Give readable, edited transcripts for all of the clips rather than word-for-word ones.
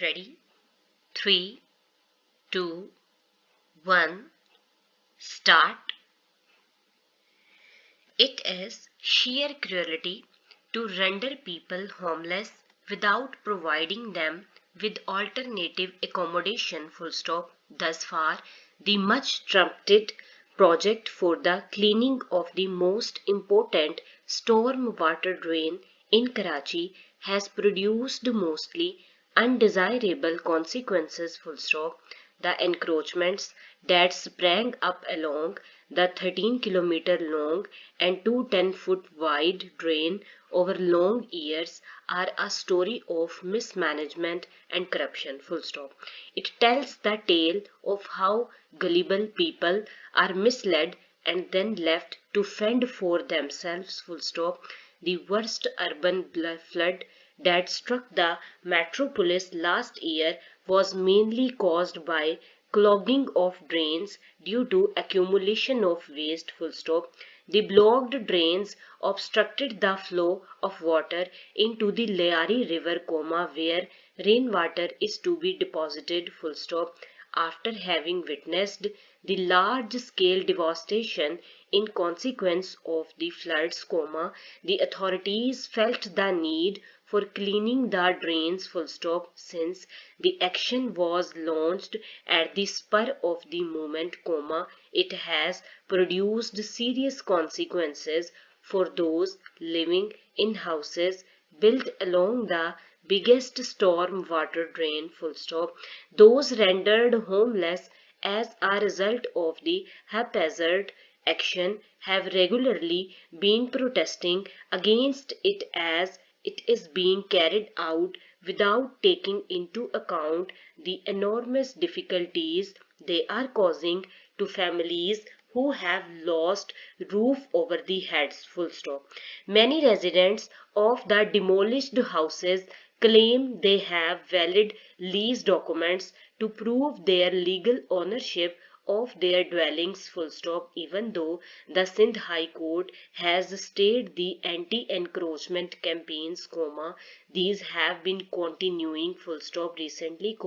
Ready? 3, 2, 1, start. It is sheer cruelty to render people homeless without providing them with alternative accommodation. Full stop. Thus far, the much trumpeted project for the cleaning of the most important storm water drain in Karachi has produced mostly undesirable consequences. Full stop. The encroachments that sprang up along the 13-kilometer long and 210-foot wide drain over long years are a story of mismanagement and corruption. Full stop. It tells the tale of how gullible people are misled and then left to fend for themselves. Full stop. The worst urban flood that struck the metropolis last year was mainly caused by clogging of drains due to accumulation of waste. Full stop. The blocked drains obstructed the flow of water into the Leari River, where rainwater is to be deposited. Full stop. After having witnessed the large-scale devastation in consequence of the floods, the authorities felt the need for cleaning the drains. Full stop. Since the action was launched at the spur of the moment, it has produced serious consequences for those living in houses built along the biggest storm water drain. Full stop. Those rendered homeless as a result of the haphazard action have regularly been protesting against it as it is being carried out without taking into account the enormous difficulties they are causing to families who have lost roof over the heads. Full stop. Many residents of the demolished houses claim they have valid lease documents to prove their legal ownership of their dwellings. Full stop. Even though the Sindh High Court has stayed the anti-encroachment campaigns, these have been continuing. Full stop. Recently,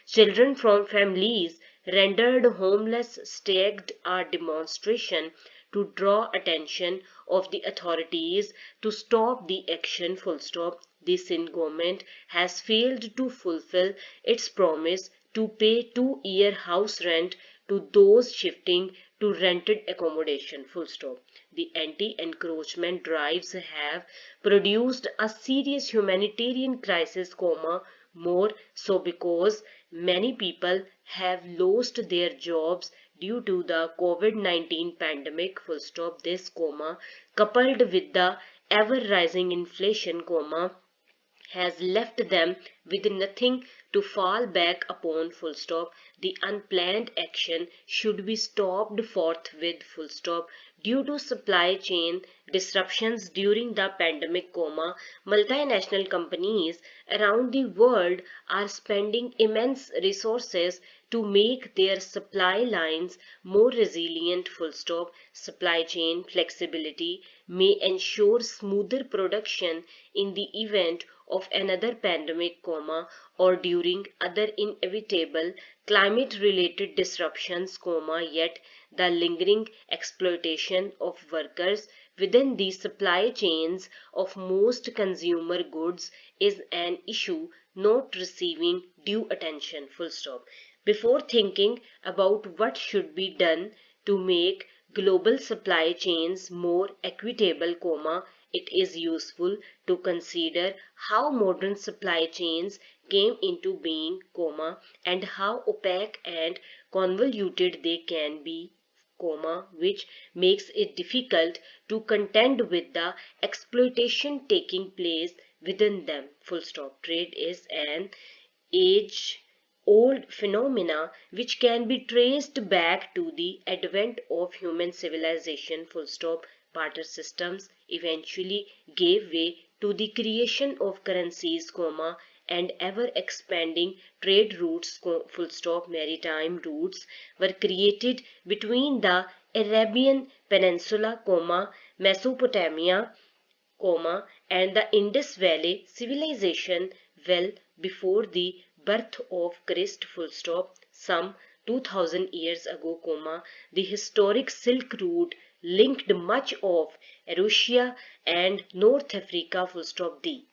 children from families rendered homeless staged a demonstration to draw attention of the authorities to stop the action. Full stop. The Sindh government has failed to fulfill its promise to pay 2-year house rent to those shifting to rented accommodation. Full stop. The anti-encroachment drives have produced a serious humanitarian crisis, more so because many people have lost their jobs due to the COVID-19 pandemic. Full stop. This, coupled with the ever-rising inflation, has left them with nothing to fall back upon. Full stop. The unplanned action should be stopped forthwith. Full stop. Due to supply chain disruptions during the pandemic, multinational companies around the world are spending immense resources to make their supply lines more resilient. Full stop. Supply chain flexibility may ensure smoother production in the event of another pandemic, or during other inevitable climate-related disruptions, yet the lingering exploitation of workers within the supply chains of most consumer goods is an issue not receiving due attention. Full stop. Before thinking about what should be done to make global supply chains more equitable, it is useful to consider how modern supply chains came into being, and how opaque and convoluted they can be, which makes it difficult to contend with the exploitation taking place within them. Full stop. Trade is an age-old phenomena which can be traced back to the advent of human civilization. Full stop. Barter systems eventually gave way to the creation of currencies, and ever-expanding trade routes, full stop. Maritime routes were created between the Arabian Peninsula, Mesopotamia, and the Indus Valley civilization well before the birth of Christ full stop, some 2000 years ago, comma, the historic Silk Route linked much of Eurasia and North Africa full stop. The